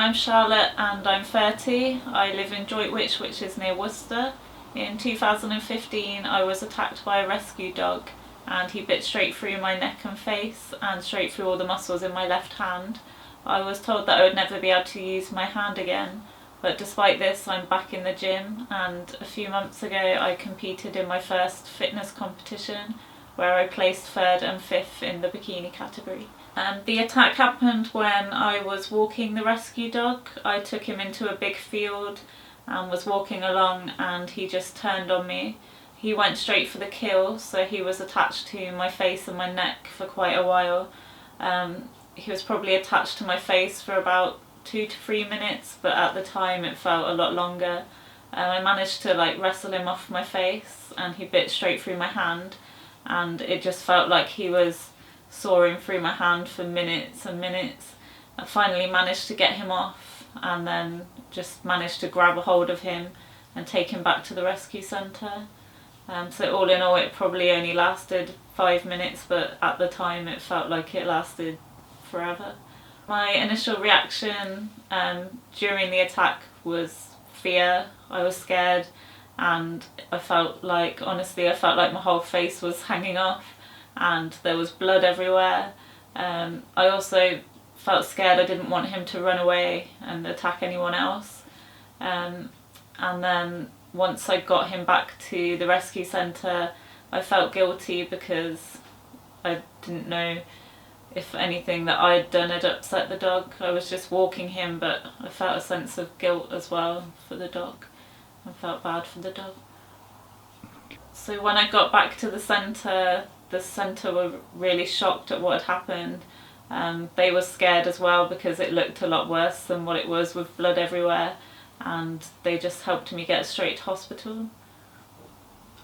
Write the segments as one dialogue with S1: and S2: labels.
S1: I'm Charlotte and I'm 30. I live in Droitwich, which is near Worcester. In 2015 I was attacked by a rescue dog and he bit straight through my neck and face and straight through all the muscles in my left hand. I was told that I would never be able to use my hand again, but despite this I'm back in the gym, and a few months ago I competed in my first fitness competition where I placed 3rd and 5th in the bikini category. The attack happened when I was walking the rescue dog. I took him into a big field and was walking along and he just turned on me. He went straight for the kill, so he was attached to my face and my neck for quite a while. He was probably attached to my face for about 2 to 3 minutes, but at the time it felt a lot longer. I managed to wrestle him off my face and he bit straight through my hand, and it just felt like he was sawing through my hand for minutes and minutes. I finally managed to get him off and then just managed to grab a hold of him and take him back to the rescue centre. So all in all it probably only lasted 5 minutes, but at the time it felt like it lasted forever. My initial reaction during the attack was fear. I was scared and I felt like, honestly, I felt like my whole face was hanging off and there was blood everywhere. I also felt scared. I didn't want him to run away and attack anyone else. And then once I got him back to the rescue centre, I felt guilty because I didn't know if anything that I had done had upset the dog. I was just walking him, but I felt a sense of guilt as well for the dog. I felt bad for the dog. So when I got back to the centre were really shocked at what had happened. They were scared as well because it looked a lot worse than what it was, with blood everywhere, and they just helped me get straight to hospital.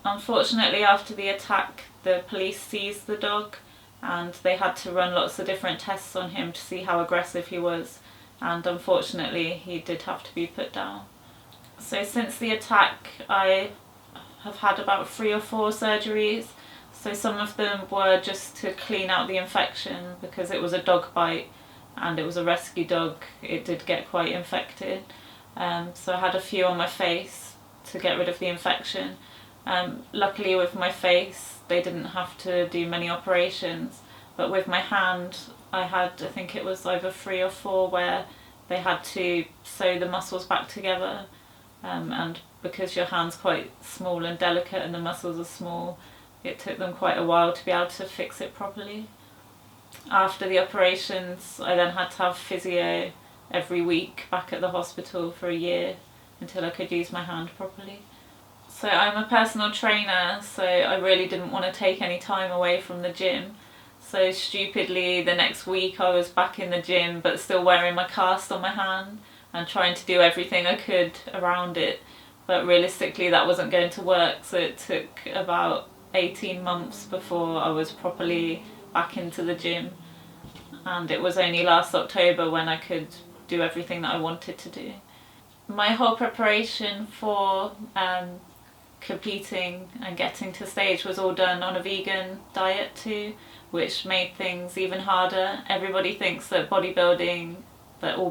S1: Unfortunately, after the attack the police seized the dog and they had to run lots of different tests on him to see how aggressive he was, and unfortunately he did have to be put down. So since the attack I have had about 3 or 4 surgeries. So some of them were just to clean out the infection because it was a dog bite and it was a rescue dog. It did get quite infected. So I had a few on my face to get rid of the infection. Luckily with my face they didn't have to do many operations, but with my hand I had, I think it was either 3 or 4 where they had to sew the muscles back together, and because your hand's quite small and delicate and the muscles are small, it took them quite a while to be able to fix it properly. After the operations I then had to have physio every week back at the hospital for a year until I could use my hand properly. So I'm a personal trainer, so I really didn't want to take any time away from the gym. So stupidly the next week I was back in the gym but still wearing my cast on my hand and trying to do everything I could around it. But realistically that wasn't going to work, so it took about 18 months before I was properly back into the gym, and it was only last October when I could do everything that I wanted to do. My whole preparation for competing and getting to stage was all done on a vegan diet too, which made things even harder. Everybody thinks that all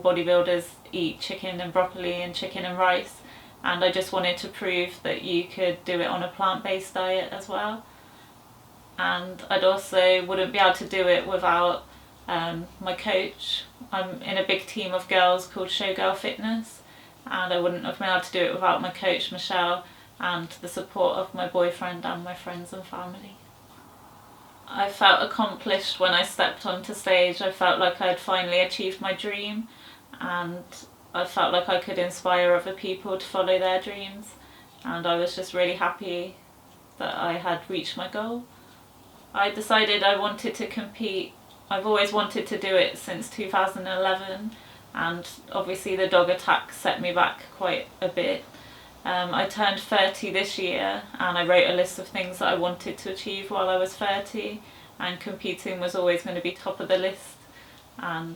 S1: bodybuilders eat chicken and broccoli and chicken and rice, and I just wanted to prove that you could do it on a plant-based diet as well. And I'd also wouldn't be able to do it without my coach. I'm in a big team of girls called Showgirl Fitness, and I wouldn't have been able to do it without my coach Michelle and the support of my boyfriend and my friends and family. I felt accomplished when I stepped onto stage. I felt like I'd finally achieved my dream, and I felt like I could inspire other people to follow their dreams, and I was just really happy that I had reached my goal. I decided I wanted to compete. I've always wanted to do it since 2011, and obviously the dog attack set me back quite a bit. I turned 30 this year and I wrote a list of things that I wanted to achieve while I was 30, and competing was always going to be top of the list, and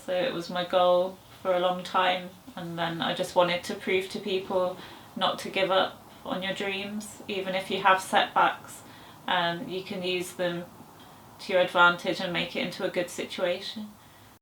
S1: so it was my goal for a long time. And then I just wanted to prove to people not to give up on your dreams. Even if you have setbacks, you can use them to your advantage and make it into a good situation.